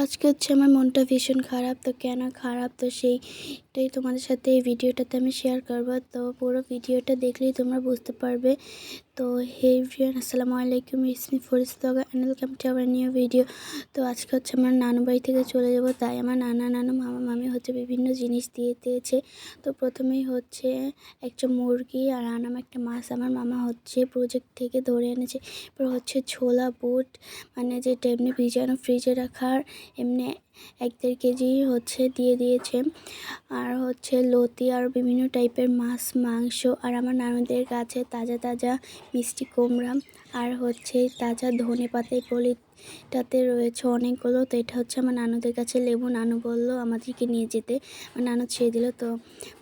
আজকে হচ্ছে আমার মনটা ভীষণ খারাপ। তো কেন খারাপ তো সেইটাই তোমাদের সাথে এই ভিডিওটাতে আমি শেয়ার করব। তো পুরো ভিডিওটা দেখলেই তোমরা বুঝতে পারবে। তো হে এভরিওয়ান, আসসালামু আলাইকুম, it's me Faris blogger and welcome to our new video. তো আজকে হচ্ছে আমার নানু বাড়ি থেকে চলে যাব, তাই আমার নানু মামা মামি হচ্ছে বিভিন্ন জিনিস দিয়েছে। তো প্রথমেই হচ্ছে একটা মুরগি আর আনাম একটা মাছ আমার মামা হচ্ছে প্রজেক্ট থেকে ধরে এনেছে। এরপর হচ্ছে ছোলা বুট, মানে যেটা এমনি ভিজানো ফ্রিজে রাখার, এমনি 1-1.5 কেজি হচ্ছে দিয়ে দিয়েছে। আর হচ্ছে লতি আর বিভিন্ন টাইপের মাছ মাংস, আর আমার নানুদের কাছে তাজা তাজা মিষ্টি কুমড়া আর হচ্ছে তাজা ধনে পাতা পলিটাতে রয়েছে অনেকগুলো। তো এটা হচ্ছে আমার নানুদের কাছে লেবু, নানু বললো আমাদেরকে নিয়ে যেতে, আমার নানু ছেড়ে দিল। তো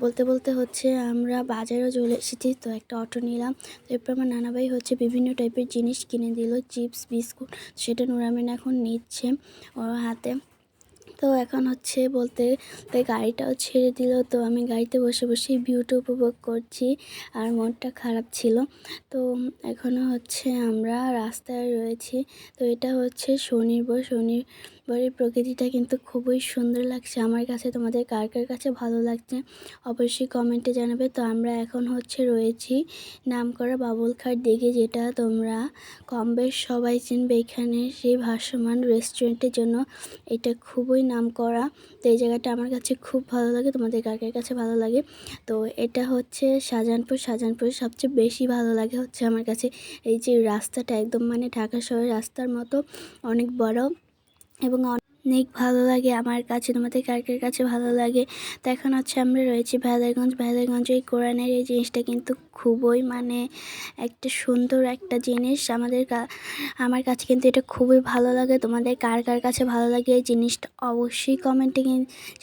বলতে বলতে হচ্ছে আমরা বাজারেও চলে এসেছি। তো একটা অটো নিলাম। তো এরপর আমার নানাভাই হচ্ছে বিভিন্ন টাইপের জিনিস কিনে দিল, চিপস বিস্কুট, সেটা নুরামিন এখন নিচ্ছে ওর হাতে। তো এখন হচ্ছে বলতে তাই গাড়িটাও ছেড়ে দিল। তো আমি গাড়িতে বসে বসেই ভিউটা উপভোগ করছি আর মনটা খারাপ ছিল। তো এখনও হচ্ছে আমরা রাস্তায় রয়েছি। তো এটা হচ্ছে শনিবারের প্রকৃতিটা কিন্তু খুবই সুন্দর লাগছে আমার কাছে। তোমাদের কার কার কাছে ভালো লাগছে অবশ্যই কমেন্টে জানাবে। তো আমরা এখন হচ্ছে রয়েছি নামকরা বাবুলখাট দিকে, যেটা তোমরা কম বেশ সবাই চিনবে। এখানে সেই ভাসমান রেস্টুরেন্টের জন্য এটা খুবই নামকরা। তো এই জায়গাটা আমার কাছে খুব ভালো লাগে, তোমাদের কার কার কাছে ভালো লাগে। তো এটা হচ্ছে শাহজাহানপুরের সবচেয়ে বেশি ভালো লাগে হচ্ছে আমার কাছে এই যে রাস্তাটা, একদম মানে ঢাকা শহরের রাস্তার মতো অনেক বড় এবং অনেক ভালো লাগে আমার কাছে। তোমাদের কার কার কাছে ভালো লাগে। তো এখন হচ্ছে আমরা রয়েছি ভেলারগঞ্জ। এই কোরআনের এই জিনিসটা কিন্তু খুবই মানে একটা সুন্দর একটা জিনিস আমার কাছে কিন্তু এটা খুবই ভালো লাগে। তোমাদের কার কার কাছে ভালো লাগে এই জিনিসটা অবশ্যই কমেন্টে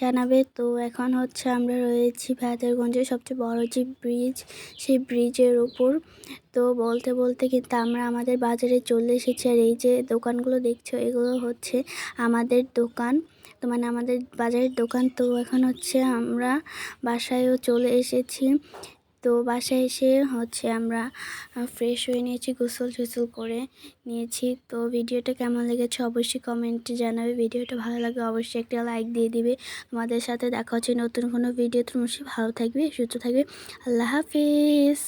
জানাবে। তো এখন হচ্ছে আমরা রয়েছি ভেলারগঞ্জের সবচেয়ে বড় যে ব্রিজ, সেই ব্রিজের উপর। তো বলতে বলতে কিন্তু আমরা আমাদের বাজারে চলে এসেছি। আর এই যে দোকানগুলো দেখছো, এগুলো হচ্ছে আমাদের দোকান, তো মানে আমাদের বাজারের দোকান। তো এখন হচ্ছে আমরা বাসায়ও চলে এসেছি। তো বাসায় এসে হচ্ছে আমরা ফ্রেশ হয়ে নিয়েছি, গোসল করে নিয়েছি। তো ভিডিওটা কেমন লেগেছে অবশ্যই কমেন্টে জানাবে। ভিডিওটা ভালো লাগে অবশ্যই একটা লাইক দিয়ে দিবে। তোমাদের সাথে দেখা হচ্ছে নতুন কোনো ভিডিও। তুমি ভালো থাকবে, সুস্থ থাকবে। আল্লাহ হাফিজ।